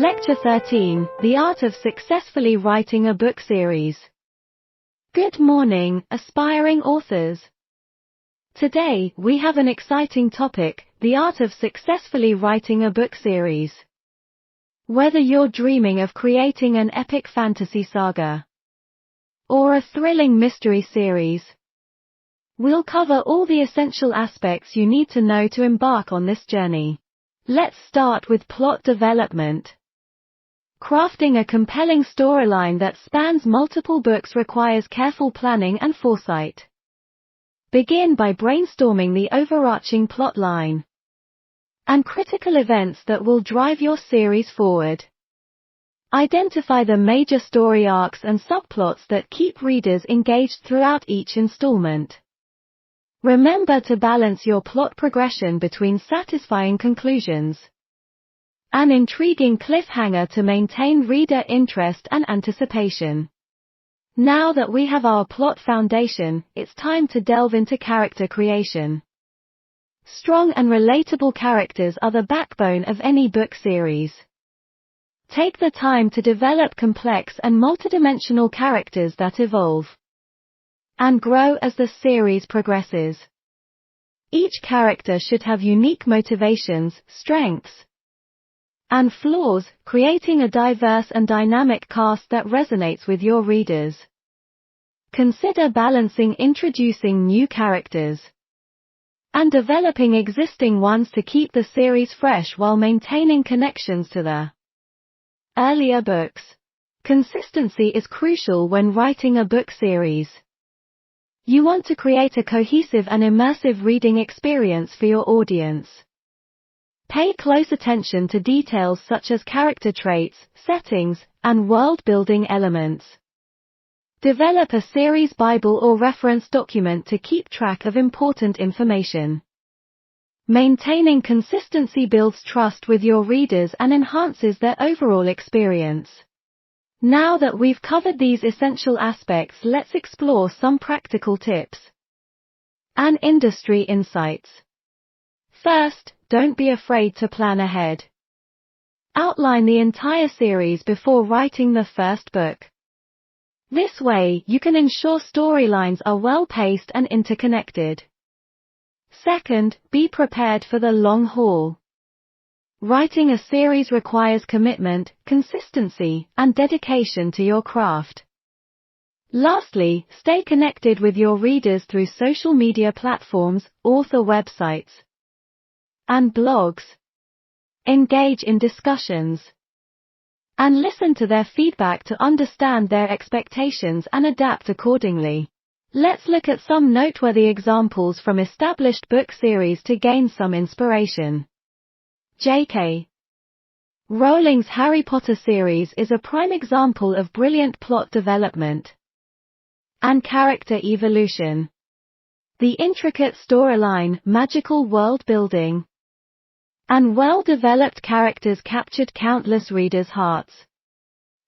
Lecture 13, The Art of Successfully Writing a Book Series. Good morning, aspiring authors. Today, we have an exciting topic, the art of successfully writing a book series. Whether you're dreaming of creating an epic fantasy saga or a thrilling mystery series, we'll cover all the essential aspects you need to know to embark on this journey. Let's start with plot development. Crafting a compelling storyline that spans multiple books requires careful planning and foresight. Begin by brainstorming the overarching plot line and critical events that will drive your series forward. Identify the major story arcs and subplots that keep readers engaged throughout each installment. Remember to balance your plot progression between satisfying conclusions, an intriguing cliffhanger to maintain reader interest and anticipation. Now that we have our plot foundation, it's time to delve into character creation. Strong and relatable characters are the backbone of any book series. Take the time to develop complex and multidimensional characters that evolve and grow as the series progresses. Each character should have unique motivations, strengths, and flaws, creating a diverse and dynamic cast that resonates with your readers. Consider balancing introducing new characters and developing existing ones to keep the series fresh while maintaining connections to the earlier books. Consistency is crucial when writing a book series. You want to create a cohesive and immersive reading experience for your audience. Pay close attention to details such as character traits, settings, and world-building elements. Develop a series Bible or reference document to keep track of important information. Maintaining consistency builds trust with your readers and enhances their overall experience. Now that we've covered these essential aspects, let's explore some practical tips and industry insights. First, don't be afraid to plan ahead. Outline the entire series before writing the first book. This way, you can ensure storylines are well-paced and interconnected. Second, be prepared for the long haul. Writing a series requires commitment, consistency, and dedication to your craft. Lastly, stay connected with your readers through social media platforms, author websites, and blogs. Engage in discussions and listen to their feedback to understand their expectations and adapt accordingly. Let's look at some noteworthy examples from established book series to gain some inspiration. J.K. Rowling's Harry Potter series is a prime example of brilliant plot development and character evolution. The intricate storyline, magical world building, and well-developed characters captured countless readers' hearts.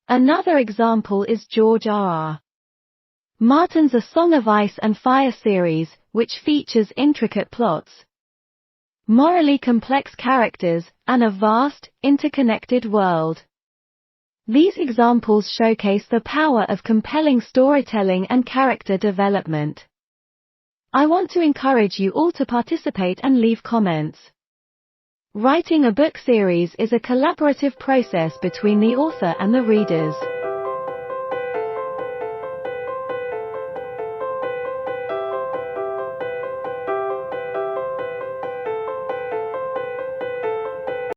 Another example is George R.R. Martin's A Song of Ice and Fire series, which features intricate plots, morally complex characters, and a vast, interconnected world. These examples showcase the power of compelling storytelling and character development. I want to encourage you all to participate and leave comments. Writing a book series is a collaborative process between the author and the readers.